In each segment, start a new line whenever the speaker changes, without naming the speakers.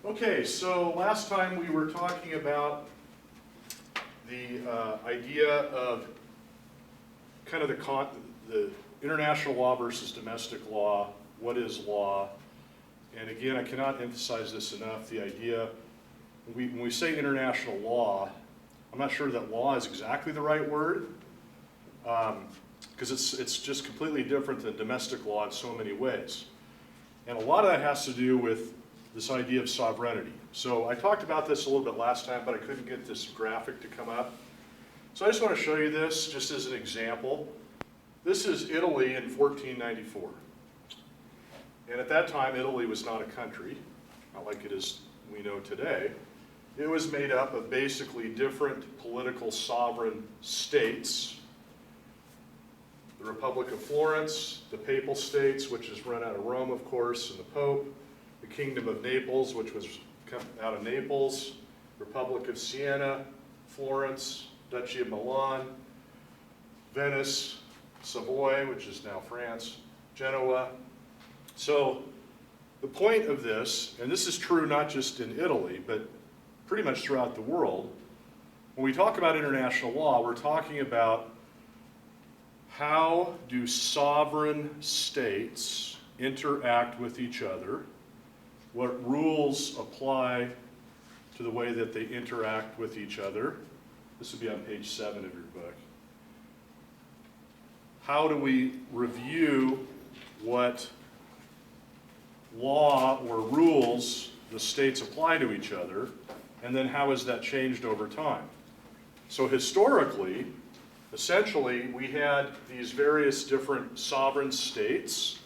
Okay, so last time we were talking about the idea of kind of the international law versus domestic law, what is law, and again, I cannot emphasize this enough, the idea, when we say international law, I'm not sure that law is exactly the right word, because it's just completely different than domestic law in so many ways. And a lot of that has to do with this idea of sovereignty. So I talked about this a little bit last time, but I couldn't get this graphic to come up. So I just want to show you this just as an example. This is Italy in 1494. And at that time, Italy was not a country, not like it is we know today. It was made up of basically different political sovereign states. The Republic of Florence, the Papal States, which is run out of Rome, of course, and the Pope, the Kingdom of Naples, which was come out of Naples, Republic of Siena, Florence, Duchy of Milan, Venice, Savoy, which is now France, Genoa. So the point of this, and this is true not just in Italy, but pretty much throughout the world, when we talk about international law, we're talking about how do sovereign states interact with each other, what rules apply to the way that they interact with each other. This would be on page 7 of your book. How do we review what law or rules the states apply to each other, and then how has that changed over time? So historically, essentially, we had these various different sovereign states.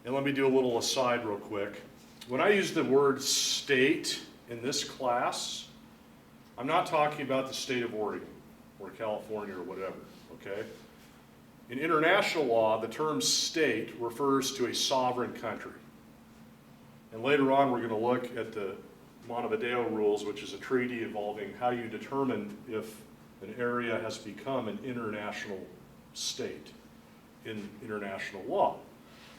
And let me do a little aside real quick. When I use the word state in this class, I'm not talking about the state of Oregon or California or whatever, okay? In international law, the term state refers to a sovereign country. And later on, we're going to look at the Montevideo Rules, which is a treaty involving how you determine if an area has become an international state in international law.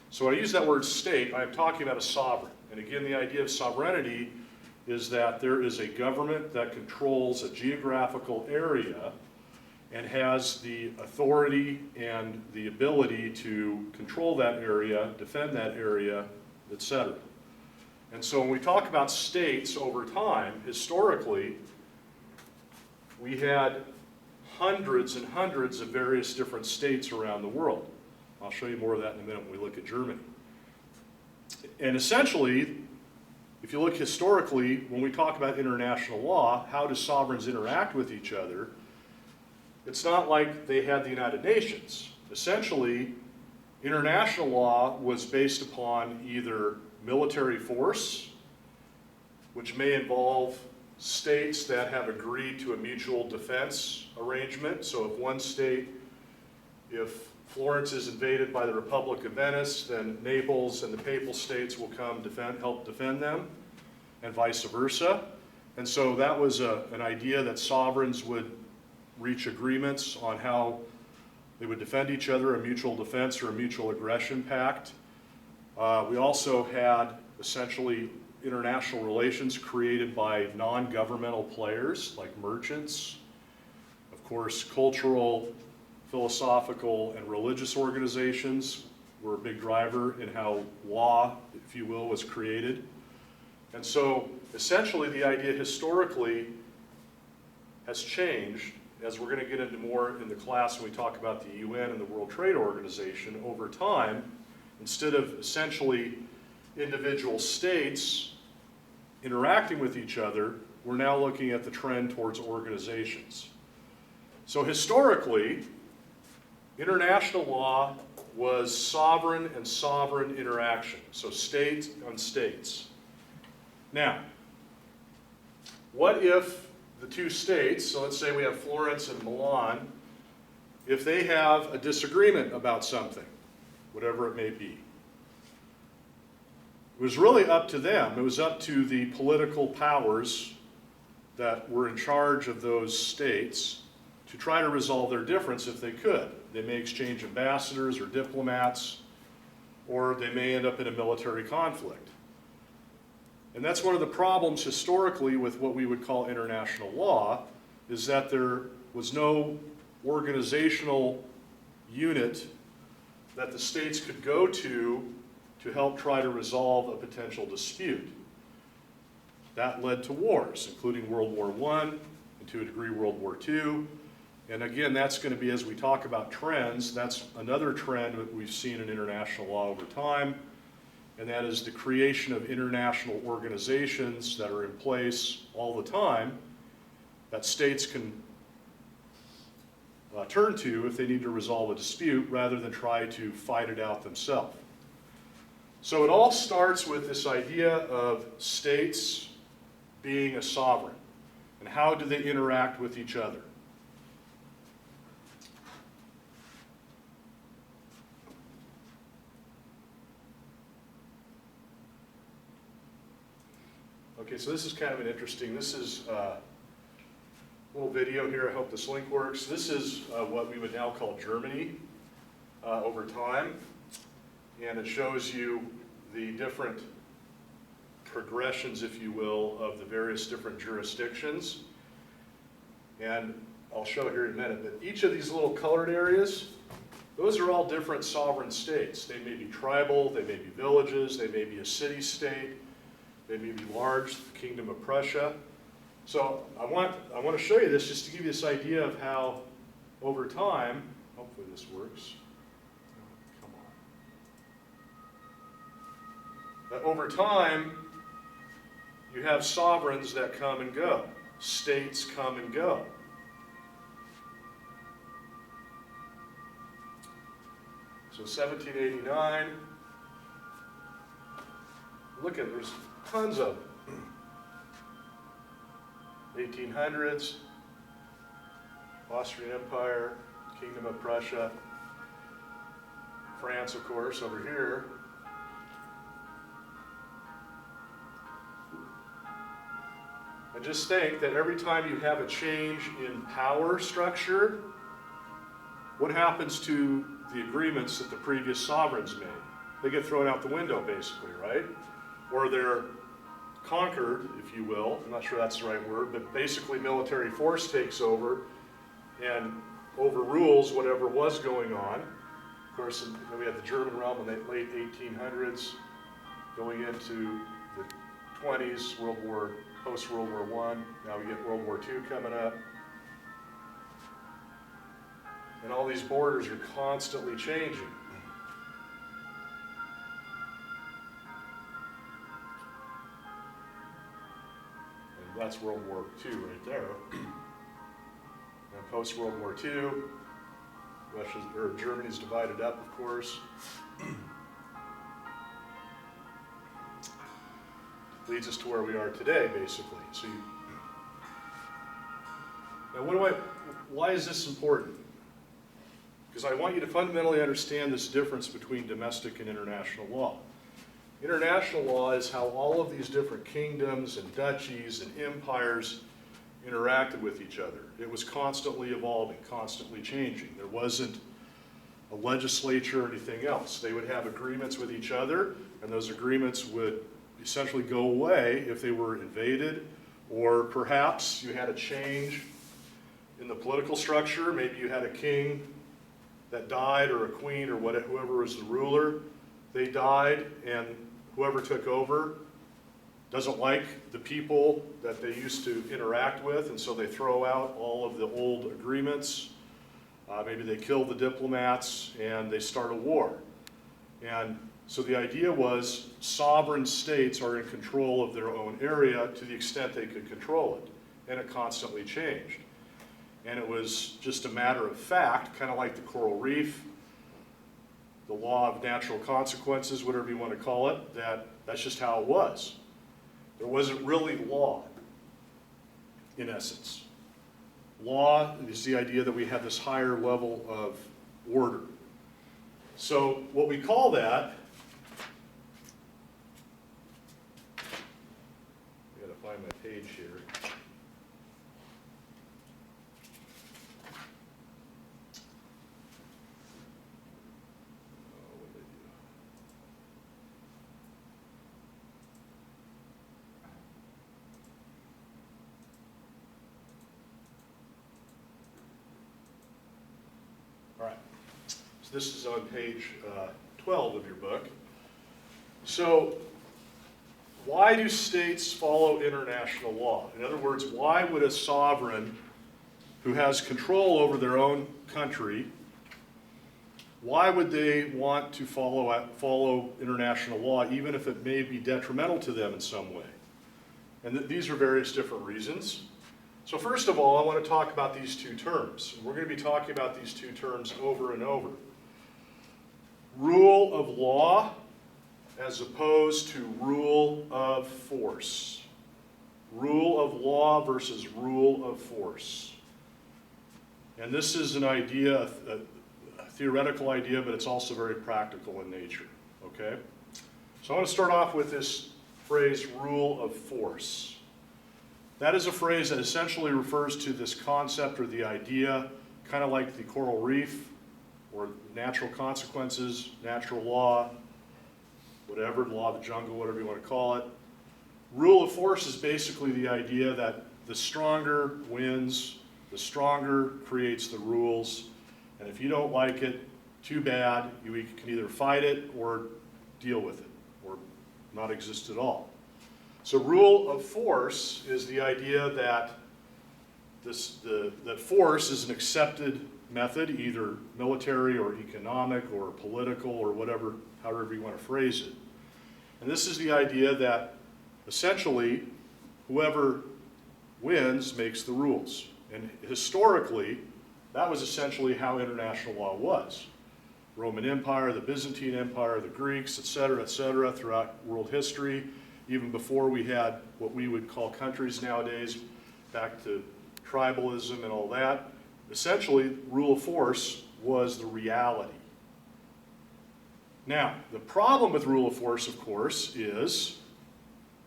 So when I use that word state, I'm talking about a sovereign. And again, the idea of sovereignty is that there is a government that controls a geographical area and has the authority and the ability to control that area, defend that area, etc. And so when we talk about states over time, historically, we had hundreds and hundreds of various different states around the world. I'll show you more of that in a minute when we look at Germany. And essentially, if you look historically, when we talk about international law, how do sovereigns interact with each other? It's not like they had the United Nations. Essentially, international law was based upon either military force, which may involve states that have agreed to a mutual defense arrangement. So if one state, if Florence is invaded by the Republic of Venice, then Naples and the Papal States will come help defend them, and vice versa. And so that was an idea that sovereigns would reach agreements on how they would defend each other, a mutual defense or a mutual aggression pact. We also had essentially international relations created by non-governmental players like merchants, of course cultural, philosophical, and religious organizations were a big driver in how law, if you will, was created. And so essentially the idea historically has changed, as we're going to get into more in the class when we talk about the UN and the World Trade Organization. Over time, instead of essentially individual states interacting with each other, we're now looking at the trend towards organizations. So historically, international law was sovereign and sovereign interaction, so state on states. Now, what if the two states, so let's say we have Florence and Milan, if they have a disagreement about something, whatever it may be? It was really up to them. It was up to the political powers that were in charge of those states to try to resolve their difference if they could. They may exchange ambassadors or diplomats, or they may end up in a military conflict. And that's one of the problems historically with what we would call international law, is that there was no organizational unit that the states could go to help try to resolve a potential dispute. That led to wars, including World War I, and to a degree World War II. And again, that's going to be, as we talk about trends, that's another trend that we've seen in international law over time, and that is the creation of international organizations that are in place all the time that states can turn to if they need to resolve a dispute rather than try to fight it out themselves. So it all starts with this idea of states being a sovereign, and how do they interact with each other? Okay, so this is kind of an interesting, this is a little video here. I hope this link works. This is what we would now call Germany over time. And it shows you the different progressions, if you will, of the various different jurisdictions. And I'll show here in a minute, but each of these little colored areas, those are all different sovereign states. They may be tribal, they may be villages, they may be a city-state, they may be large, the Kingdom of Prussia. So I want to show you this just to give you this idea of how, over time, hopefully this works. Come on. That over time, you have sovereigns that come and go. States come and go. So 1789, look at, there's tons of them. 1800s, Austrian Empire, Kingdom of Prussia, France, of course, over here. And just think that every time you have a change in power structure, what happens to the agreements that the previous sovereigns made? They get thrown out the window, basically, right? Or they're conquered, if you will. I'm not sure that's the right word, but basically military force takes over and overrules whatever was going on. Of course, we had the German realm in the late 1800s, going into the 20s, post-World War I. Now we get World War II coming up. And all these borders are constantly changing. And that's World War II right there. And post-World War II, Germany's divided up, of course. Leads us to where we are today, basically. So now why is this important? Because I want you to fundamentally understand this difference between domestic and international law. International law is how all of these different kingdoms and duchies and empires interacted with each other. It was constantly evolving, constantly changing. There wasn't a legislature or anything else. They would have agreements with each other, and those agreements would essentially go away if they were invaded, or perhaps you had a change in the political structure. Maybe you had a king that died, or a queen, or whoever was the ruler. They died, and whoever took over doesn't like the people that they used to interact with, and so they throw out all of the old agreements. Maybe they kill the diplomats, and they start a war. And so the idea was sovereign states are in control of their own area to the extent they could control it, and it constantly changed. And it was just a matter of fact, kind of like the coral reef, the law of natural consequences, whatever you want to call it, that's just how it was. There wasn't really law, in essence. Law is the idea that we have this higher level of order. So what we call that, I gotta find my page here. This is on page 12 of your book. So, why do states follow international law? In other words, why would a sovereign who has control over their own country, why would they want to follow international law, even if it may be detrimental to them in some way? And these are various different reasons. So first of all, I want to talk about these two terms. We're going to be talking about these two terms over and over. Rule of law as opposed to rule of force. Rule of law versus rule of force. And this is an idea, a theoretical idea, but it's also very practical in nature, okay? So I want to start off with this phrase, rule of force. That is a phrase that essentially refers to this concept or the idea, kind of like the coral reef, or natural consequences, natural law, whatever, the law of the jungle, whatever you want to call it. Rule of force is basically the idea that the stronger wins, the stronger creates the rules, and if you don't like it, too bad, you can either fight it or deal with it, or not exist at all. So rule of force is the idea that that force is an accepted method, either military or economic or political or whatever, however you want to phrase it. And this is the idea that essentially whoever wins makes the rules. And historically, that was essentially how international law was. Roman Empire, the Byzantine Empire, the Greeks, et cetera, throughout world history, even before we had what we would call countries nowadays, back to tribalism and all that. Essentially, rule of force was the reality. Now, the problem with rule of force, of course, is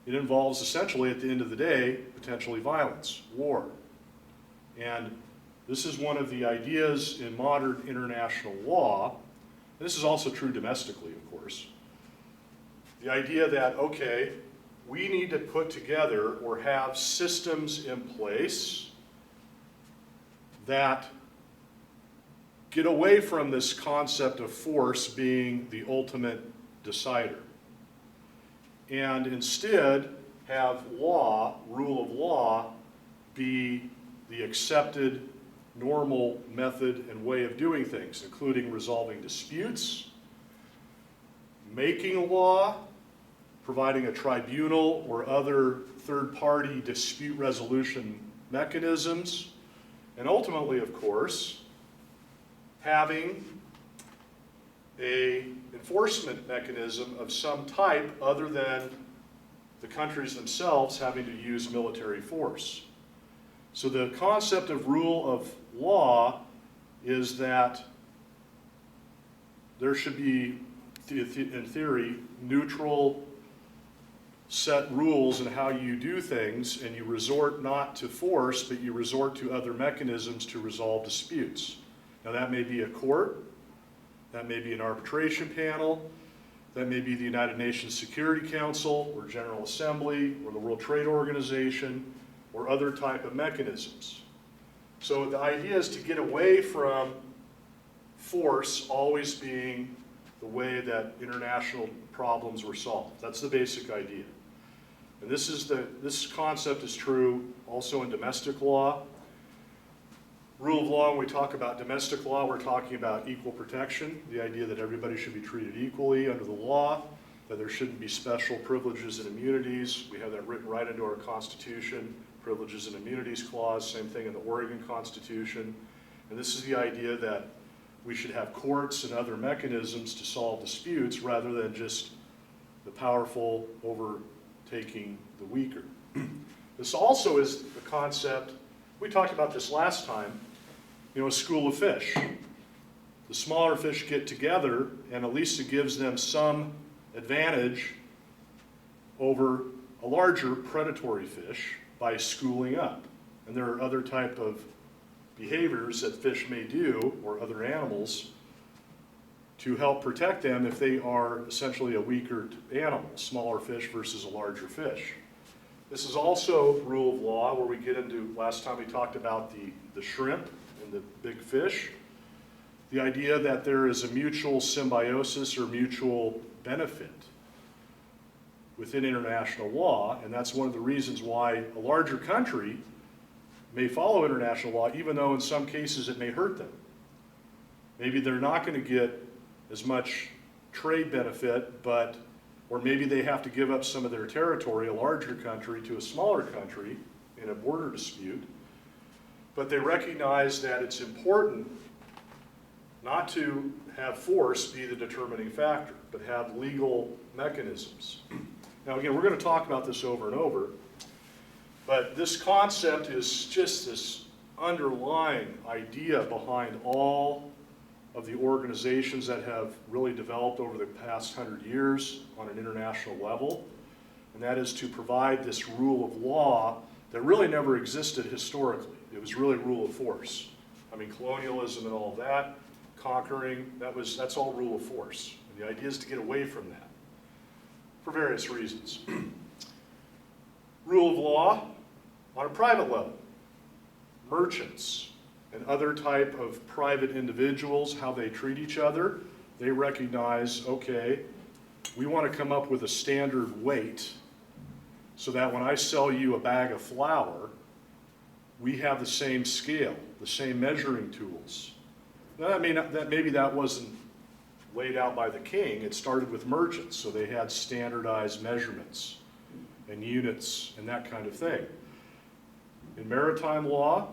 it involves essentially, at the end of the day, potentially violence, war. And this is one of the ideas in modern international law. This is also true domestically, of course. The idea that, okay, we need to put together or have systems in place that get away from this concept of force being the ultimate decider, and instead have law, rule of law, be the accepted normal method and way of doing things, including resolving disputes, making law, providing a tribunal or other third-party dispute resolution mechanisms, and ultimately, of course, having an enforcement mechanism of some type other than the countries themselves having to use military force. So the concept of rule of law is that there should be, in theory, neutral set rules in how you do things, and you resort not to force, but you resort to other mechanisms to resolve disputes. Now that may be a court, that may be an arbitration panel, that may be the United Nations Security Council, or General Assembly, or the World Trade Organization, or other type of mechanisms. So the idea is to get away from force always being the way that international problems were solved. That's the basic idea. And this concept is true also in domestic law. Rule of law, when we talk about domestic law, we're talking about equal protection, the idea that everybody should be treated equally under the law, that there shouldn't be special privileges and immunities. We have that written right into our Constitution, privileges and immunities clause, same thing in the Oregon Constitution. And this is the idea that we should have courts and other mechanisms to solve disputes rather than just the powerful overtaking the weaker. This also is the concept, we talked about this last time, a school of fish. The smaller fish get together, and at least it gives them some advantage over a larger predatory fish by schooling up. And there are other type of behaviors that fish may do, or other animals, to help protect them if they are essentially a weaker animal, smaller fish versus a larger fish. This is also rule of law, where we get into, last time we talked about the shrimp and the big fish. the idea that there is a mutual symbiosis or mutual benefit within international law, and that's one of the reasons why a larger country may follow international law, even though in some cases it may hurt them. Maybe they're not going to get as much trade benefit, or maybe they have to give up some of their territory, a larger country, to a smaller country in a border dispute. But they recognize that it's important not to have force be the determining factor, but have legal mechanisms. Now again, we're going to talk about this over and over, but this concept is just this underlying idea behind all of the organizations that have really developed over the past 100 years on an international level, and that is to provide this rule of law that really never existed historically. It was really rule of force. I mean, colonialism and all of that, conquering, that's all rule of force. And the idea is to get away from that for various reasons. Rule of law on a private level. Merchants and other type of private individuals, how they treat each other, they recognize, okay, we want to come up with a standard weight so that when I sell you a bag of flour, we have the same scale, the same measuring tools. Now, maybe that wasn't laid out by the king. It started with merchants, so they had standardized measurements and units and that kind of thing. In maritime law,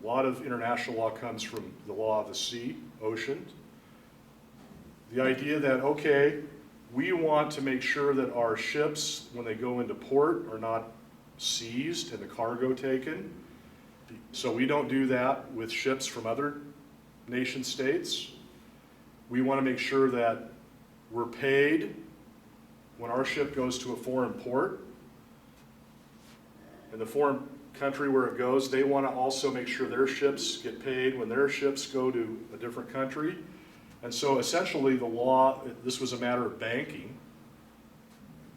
a lot of international law comes from the law of the sea, ocean. The idea that, okay, we want to make sure that our ships, when they go into port, are not seized and the cargo taken. So we don't do that with ships from other nation states. We want to make sure that we're paid when our ship goes to a foreign port. And the foreign country where it goes, they want to also make sure their ships get paid when their ships go to a different country. And so essentially the law, this was a matter of banking.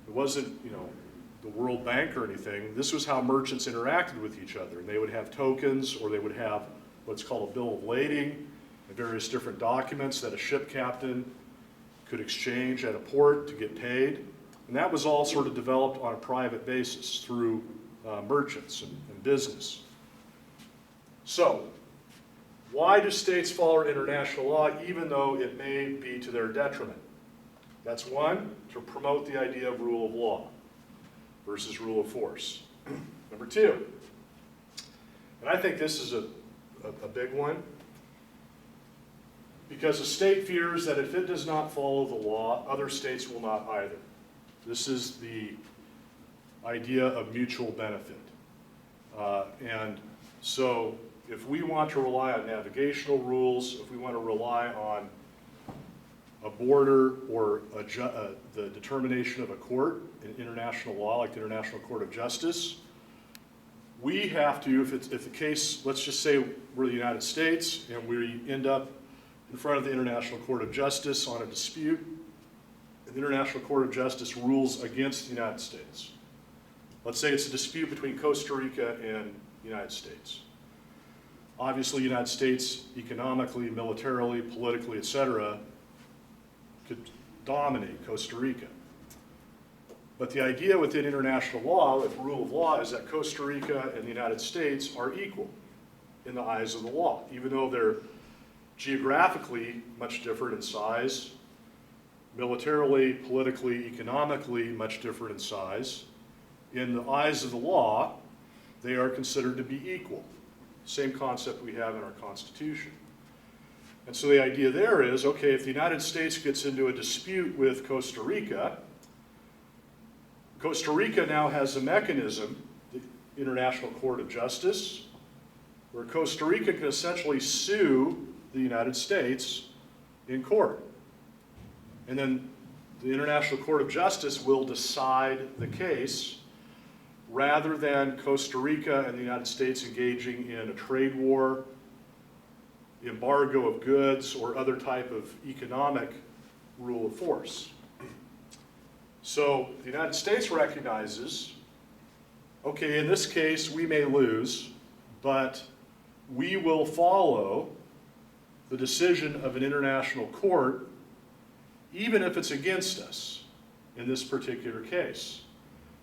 It wasn't, the World Bank or anything. This was how merchants interacted with each other. And they would have tokens, or they would have what's called a bill of lading, and various different documents that a ship captain could exchange at a port to get paid. And that was all sort of developed on a private basis through merchants and business. So, why do states follow international law even though it may be to their detriment? That's one, to promote the idea of rule of law versus rule of force. Number two, and I think this is a big one, because a state fears that if it does not follow the law, other states will not either. This is the idea of mutual benefit. And so if we want to rely on navigational rules, if we want to rely on a border or the determination of a court in international law, like the International Court of Justice, we have to, if the case, let's just say we're the United States and we end up in front of the International Court of Justice on a dispute, and the International Court of Justice rules against the United States. Let's say it's a dispute between Costa Rica and the United States. Obviously, the United States, economically, militarily, politically, etc., could dominate Costa Rica. But the idea within international law, with rule of law, is that Costa Rica and the United States are equal in the eyes of the law, even though they're geographically much different in size, militarily, politically, economically much different in size. In the eyes of the law, they are considered to be equal. Same concept we have in our Constitution. And so the idea there is, okay, if the United States gets into a dispute with Costa Rica now has a mechanism, the International Court of Justice, where Costa Rica can essentially sue the United States in court. And then the International Court of Justice will decide the case rather than Costa Rica and the United States engaging in a trade war, embargo of goods, or other type of economic rule of force. So the United States recognizes, okay, in this case we may lose, but we will follow the decision of an international court, even if it's against us in this particular case.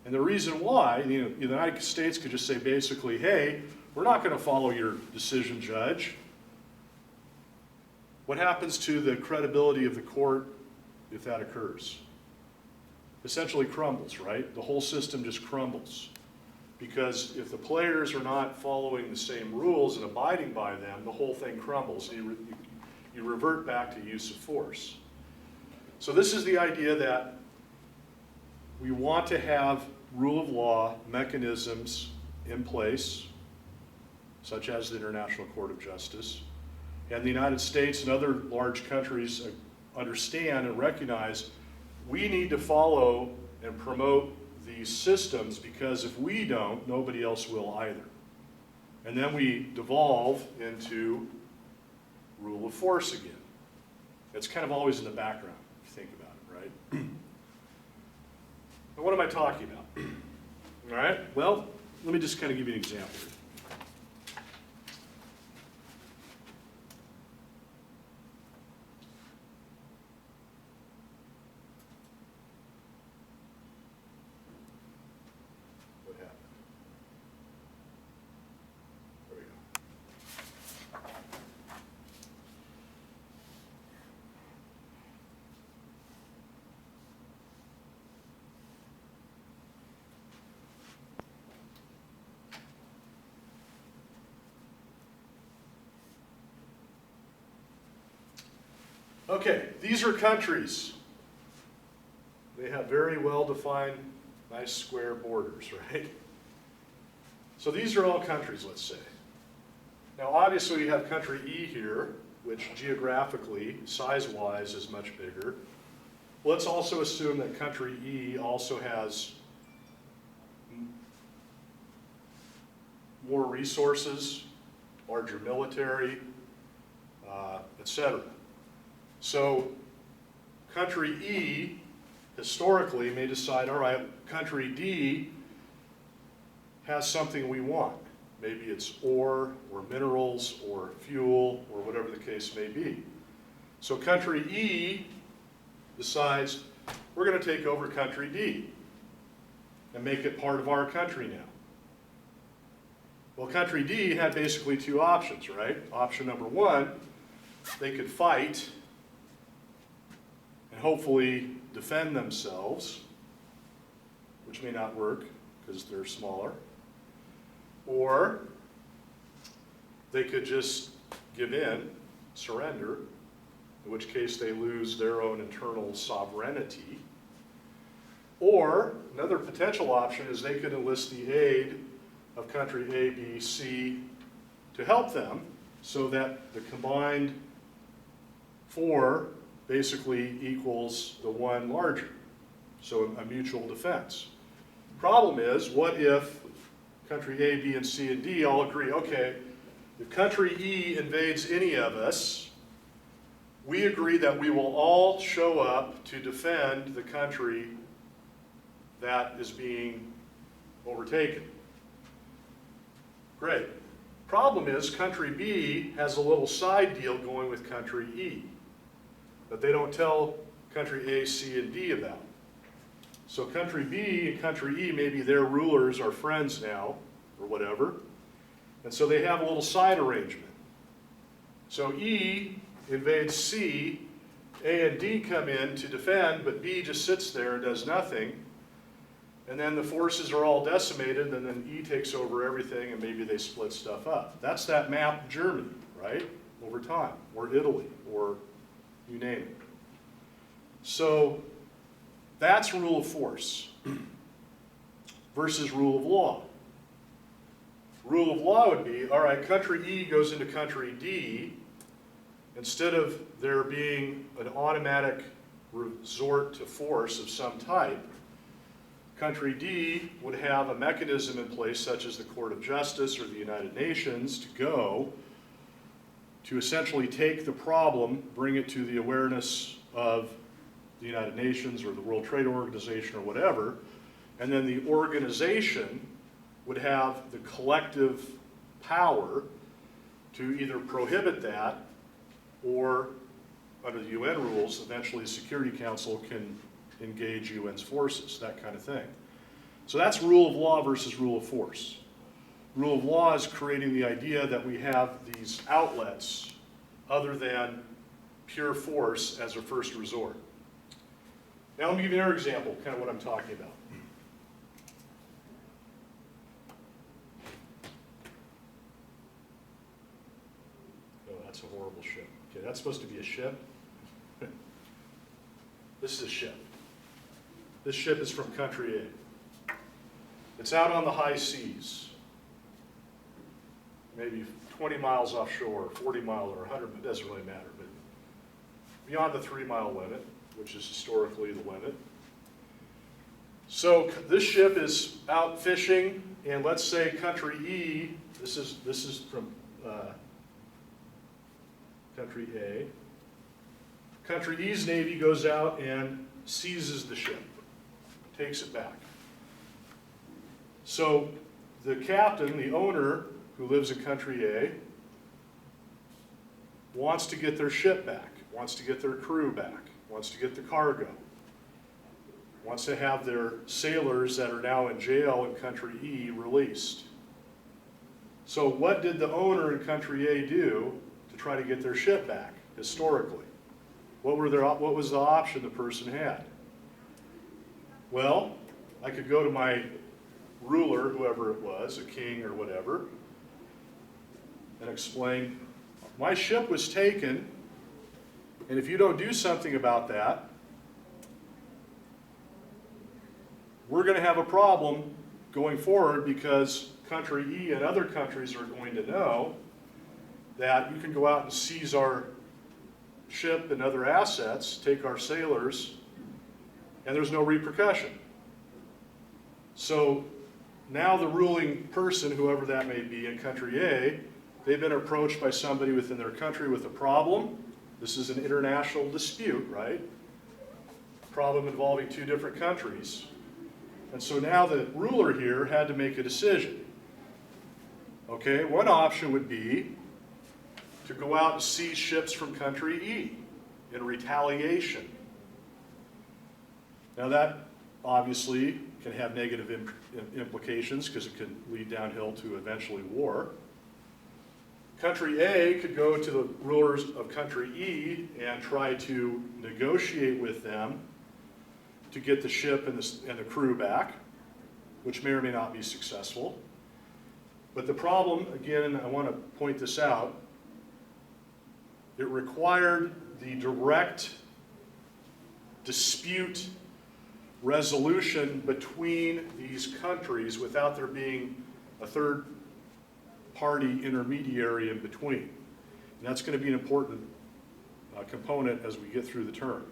And the reason why, the United States could just say basically, hey, we're not going to follow your decision, judge. What happens to the credibility of the court if that occurs? Essentially crumbles, right? The whole system just crumbles. Because if the players are not following the same rules and abiding by them, the whole thing crumbles. And you revert back to use of force. So this is the idea that we want to have rule of law mechanisms in place, such as the International Court of Justice. And the United States and other large countries understand and recognize we need to follow and promote these systems, because if we don't, nobody else will either. And then we devolve into rule of force again. It's kind of always in the background, if you think about it, right? And what am I talking about? All right, well, let me just kind of give you an example. What happened? There we go. Okay, these are countries. They have very well-defined, nice square borders, right? So these are all countries, let's say. Now obviously you have country E here, which geographically, size-wise, is much bigger. Let's also assume that country E also has more resources, larger military, etc. So country E historically may decide, all right, country D has something we want. Maybe it's ore or minerals or fuel or whatever the case may be. So country E decides we're going to take over country D and make it part of our country now. Well, country D had basically two options, right? Option number one, they could fight and hopefully defend themselves, which may not work because they're smaller. Or they could just give in, surrender, in which case they lose their own internal sovereignty. Or another potential option is they could enlist the aid of country A, B, C to help them so that the combined four basically equals the one larger, so a mutual defense. Problem is, what if country A, B, and C, and D all agree, okay, if country E invades any of us, we agree that we will all show up to defend the country that is being overtaken. Great. Problem is, country B has a little side deal going with country E that they don't tell country A, C, and D about. So country B and country E, maybe their rulers are friends now, or whatever, and so they have a little side arrangement. So E invades C, A and D come in to defend, but B just sits there and does nothing, and then the forces are all decimated, and then E takes over everything, and maybe they split stuff up. That's that map of Germany, right, over time, or Italy, or you name it. So that's rule of force versus rule of law. Rule of law would be, all right, country E goes into country D. Instead of there being an automatic resort to force of some type, country D would have a mechanism in place such as the Court of Justice or the United Nations to go to essentially take the problem, bring it to the awareness of the United Nations or the World Trade Organization or whatever, and then the organization would have the collective power to either prohibit that or under the UN rules, eventually the Security Council can engage UN's forces, that kind of thing. So that's rule of law versus rule of force. Rule of law is creating the idea that we have these outlets other than pure force as a first resort. Now let me give you another example, kind of what I'm talking about. Oh, that's a horrible ship. Okay, that's supposed to be a ship. This is a ship. This ship is from country A. It's out on the high seas, maybe 20 miles offshore, 40 miles or 100, it doesn't really matter, but beyond the 3-mile limit, which is historically the limit. So this ship is out fishing, and let's say country E, this is from country A. Country E's Navy goes out and seizes the ship, takes it back. So the captain, the owner, who lives in country A, wants to get their ship back, wants to get their crew back, wants to get the cargo, wants to have their sailors that are now in jail in country E released. So what did the owner in country A do to try to get their ship back historically? What was the option the person had? Well, I could go to my ruler, whoever it was, a king or whatever, and explain, my ship was taken, and if you don't do something about that, we're going to have a problem going forward because country E and other countries are going to know that you can go out and seize our ship and other assets, take our sailors, and there's no repercussion. So now the ruling person, whoever that may be in country A, they've been approached by somebody within their country with a problem. This is an international dispute, right? Problem involving two different countries. And so now the ruler here had to make a decision. Okay, one option would be to go out and seize ships from country E in retaliation. Now that obviously can have negative implications because it could lead downhill to eventually war. Country A could go to the rulers of country E and try to negotiate with them to get the ship and the crew back, which may or may not be successful. But the problem, again, I want to point this out, it required the direct dispute resolution between these countries without there being a third party intermediary in between. And that's going to be an important component as we get through the term.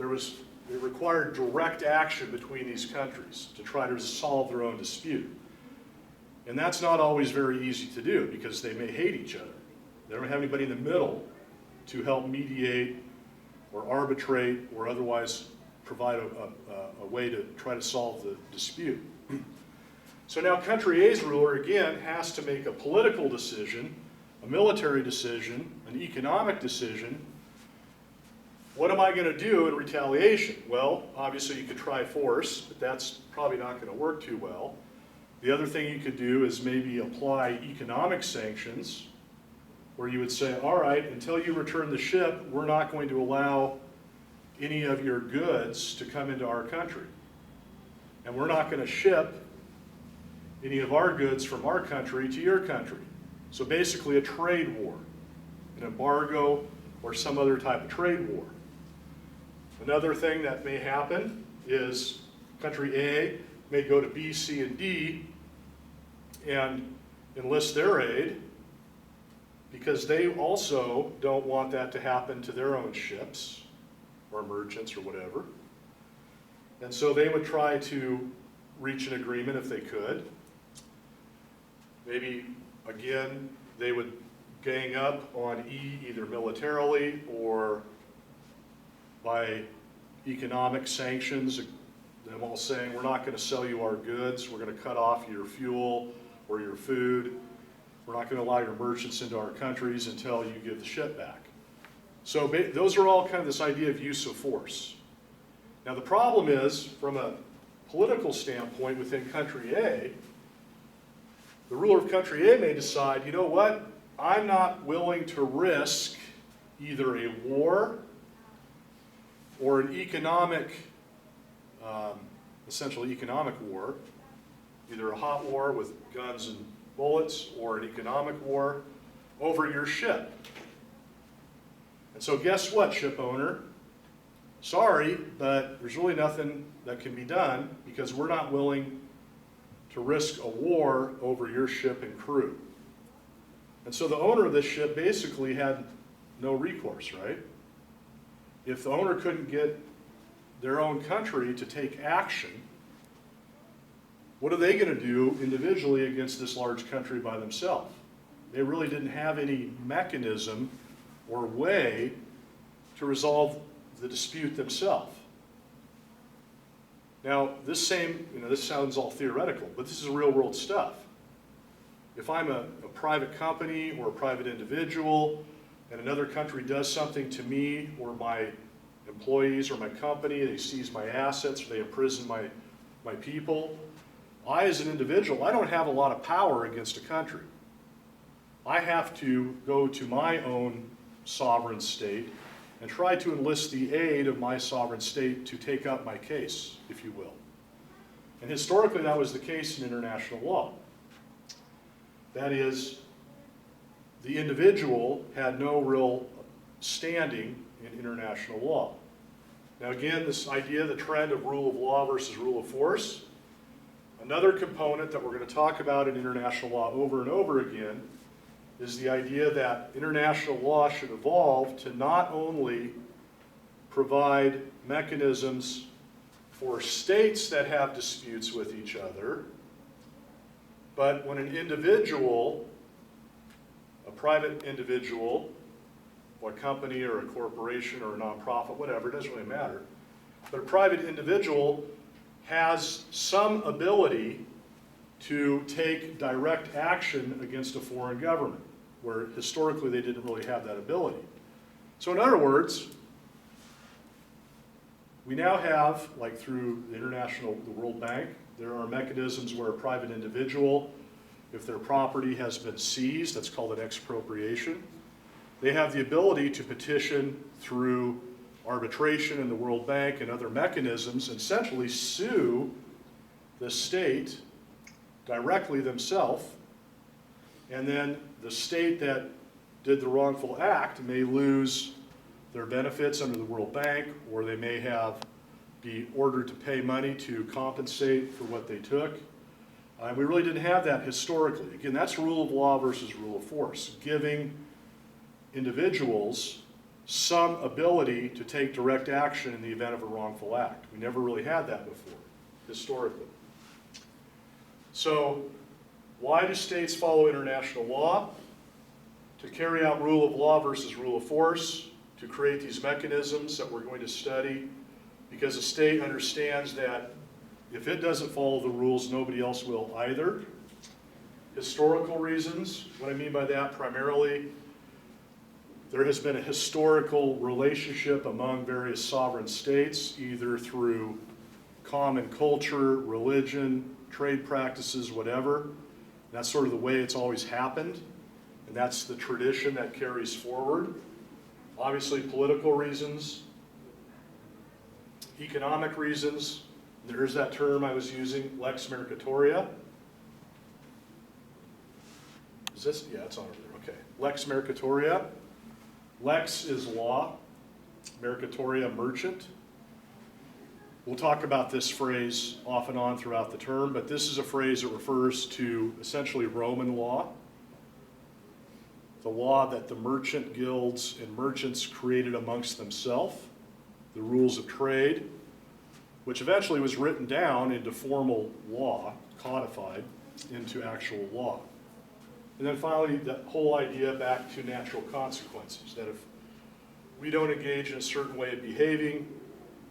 It required direct action between these countries to try to solve their own dispute. And that's not always very easy to do because they may hate each other. They don't have anybody in the middle to help mediate or arbitrate or otherwise provide a way to try to solve the dispute. So now country A's ruler, again, has to make a political decision, a military decision, an economic decision. What am I going to do in retaliation? Well, obviously you could try force, but that's probably not going to work too well. The other thing you could do is maybe apply economic sanctions, where you would say, all right, until you return the ship, we're not going to allow any of your goods to come into our country. And we're not going to ship any of our goods from our country to your country. So basically a trade war, an embargo, or some other type of trade war. Another thing that may happen is country A may go to B, C, and D and enlist their aid because they also don't want that to happen to their own ships or merchants or whatever. And so they would try to reach an agreement if they could. Maybe, again, they would gang up on E either militarily or by economic sanctions, them all saying, we're not going to sell you our goods, we're going to cut off your fuel or your food, we're not going to allow your merchants into our countries until you give the ship back. So those are all kind of this idea of use of force. Now the problem is, from a political standpoint within country A, the ruler of country A may decide, you know what, I'm not willing to risk either a war or an economic, essentially economic war, either a hot war with guns and bullets or an economic war over your ship. And so guess what, ship owner? Sorry, but there's really nothing that can be done because we're not willing to risk a war over your ship and crew. And so the owner of this ship basically had no recourse, right? If the owner couldn't get their own country to take action, what are they going to do individually against this large country by themselves? They really didn't have any mechanism or way to resolve the dispute themselves. Now, this sounds all theoretical, but this is real world stuff. If I'm a private company or a private individual and another country does something to me or my employees or my company, they seize my assets or they imprison my people, I as an individual, I don't have a lot of power against a country. I have to go to my own sovereign state and try to enlist the aid of my sovereign state to take up my case, if you will. And historically that was the case in international law. That is, the individual had no real standing in international law. Now again, this idea, the trend of rule of law versus rule of force, another component that we're going to talk about in international law over and over again is the idea that international law should evolve to not only provide mechanisms for states that have disputes with each other, but when an individual, a private individual, or a company or a corporation or a nonprofit, whatever, it doesn't really matter, but a private individual has some ability to take direct action against a foreign government, where historically they didn't really have that ability. So in other words, we now have, like through the World Bank, there are mechanisms where a private individual, if their property has been seized, that's called an expropriation, they have the ability to petition through arbitration in the World Bank and other mechanisms, and essentially sue the state directly themselves, and then the state that did the wrongful act may lose their benefits under the World Bank, or they may be ordered to pay money to compensate for what they took. We really didn't have that historically. Again, that's rule of law versus rule of force, giving individuals some ability to take direct action in the event of a wrongful act. We never really had that before, historically. So, why do states follow international law? To carry out rule of law versus rule of force, to create these mechanisms that we're going to study, because a state understands that if it doesn't follow the rules, nobody else will either. Historical reasons, what I mean by that, primarily, there has been a historical relationship among various sovereign states, either through common culture, religion, trade practices, whatever. That's sort of the way it's always happened, and that's the tradition that carries forward. Obviously, political reasons, economic reasons. There's that term I was using, lex mercatoria. Is this? Yeah, it's on over there. Okay. Lex mercatoria. Lex is law, mercatoria, merchant. We'll talk about this phrase off and on throughout the term, but this is a phrase that refers to essentially Roman law, the law that the merchant guilds and merchants created amongst themselves, the rules of trade, which eventually was written down into formal law, codified into actual law. And then finally, that whole idea back to natural consequences, that if we don't engage in a certain way of behaving,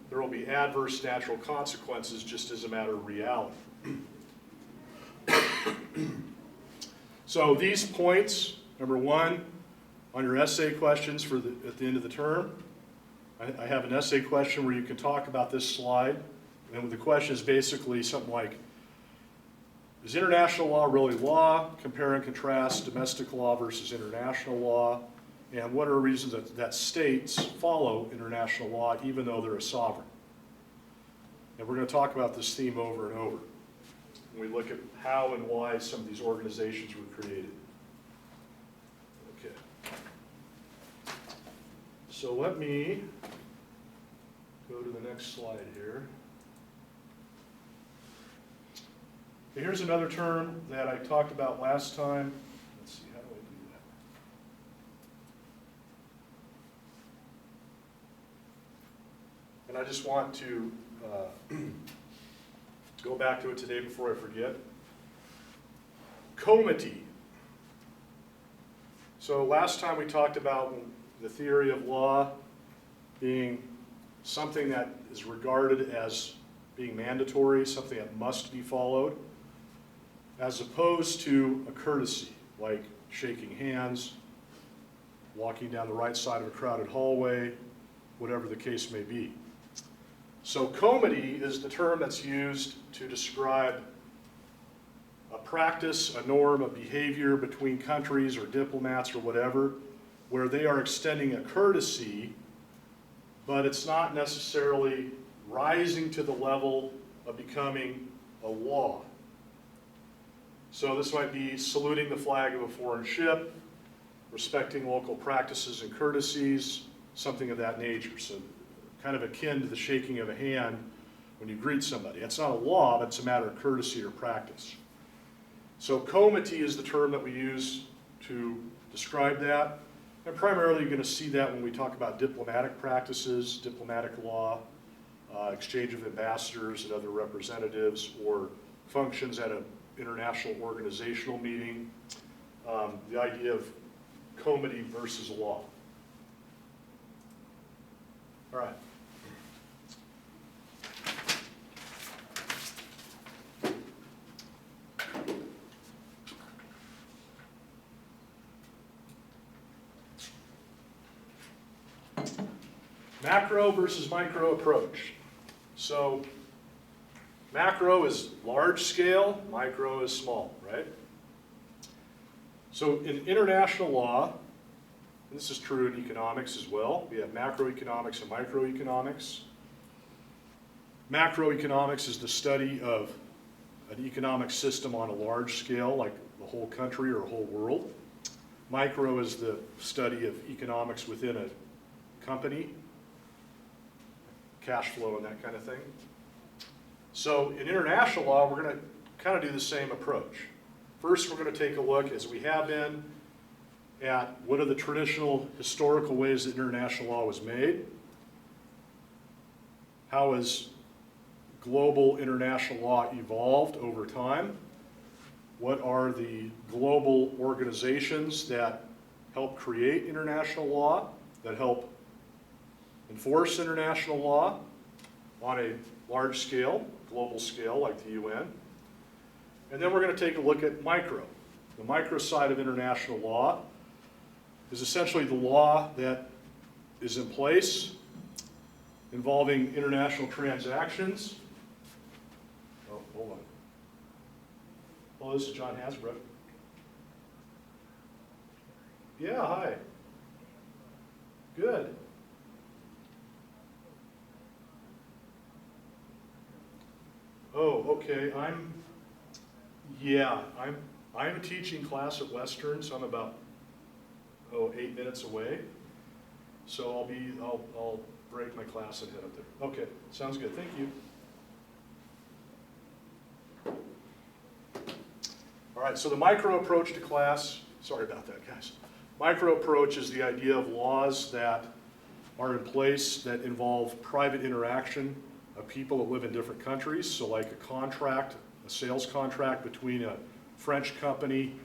there will be adverse natural consequences just as a matter of reality. So these points, number one, On your essay questions at the end of the term, I have an essay question where you can talk about this slide. And the question is basically something like, is international law really law? Compare and contrast domestic law versus international law. And what are reasons that states follow international law even though they're a sovereign? And we're going to talk about this theme over and over when we look at how and why some of these organizations were created. Okay. So let me go to the next slide here. Okay, here's another term that I talked about last time. Let's see, how do I do that? And I just want to go back to it today before I forget. Comity. So last time we talked about the theory of law being something that is regarded as being mandatory, something that must be followed, as opposed to a courtesy, like shaking hands, walking down the right side of a crowded hallway, whatever the case may be. So comity is the term that's used to describe a practice, a norm, a behavior between countries or diplomats or whatever, where they are extending a courtesy, but it's not necessarily rising to the level of becoming a law. So this might be saluting the flag of a foreign ship, respecting local practices and courtesies, something of that nature. So kind of akin to the shaking of a hand when you greet somebody. It's not a law, but it's a matter of courtesy or practice. So comity is the term that we use to describe that. And primarily you're going to see that when we talk about diplomatic practices, diplomatic law, exchange of ambassadors and other representatives, or functions at an international organizational meeting. The idea of comity versus law. All right. Macro versus micro approach. So macro is large scale, micro is small, right? So in international law, and this is true in economics as well, we have macroeconomics and microeconomics. Macroeconomics is the study of an economic system on a large scale, like the whole country or a whole world. Micro is the study of economics within a company, cash flow and that kind of thing. So in international law, we're going to kind of do the same approach. First, we're going to take a look, as we have been, at what are the traditional historical ways that international law was made. How has global international law evolved over time? What are the global organizations that help create international law, that help enforce international law on a large scale, global scale like the UN. And then we're going to take a look at micro. The micro side of international law is essentially the law that is in place involving international transactions. Oh, hold on. Oh, this is John Hasbrook. Yeah, hi. Good. Oh, okay. I'm a teaching class at Western, so I'm about 8 minutes away. So I'll break my class and head up there. Okay, sounds good. Thank you. All right, so the micro approach to class, sorry about that, guys. Micro approach is the idea of laws that are in place that involve private interaction of people that live in different countries. So like a contract, a sales contract between a French company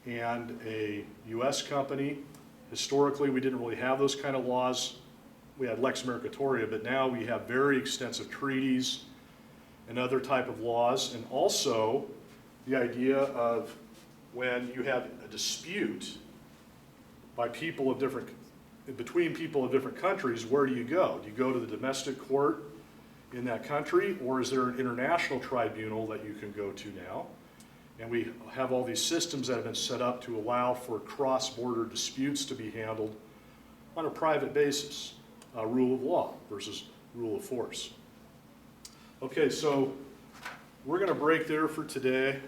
and a US company. Historically, we didn't really have those kind of laws. We had Lex Mercatoria, but now we have very extensive treaties and other type of laws. And also the idea of when you have a dispute by people of different, between people of different countries, where do you go? Do you go to the domestic court in that country, or is there an international tribunal that you can go to now? And we have all these systems that have been set up to allow for cross-border disputes to be handled on a private basis, rule of law versus rule of force. Okay, so we're going to break there for today.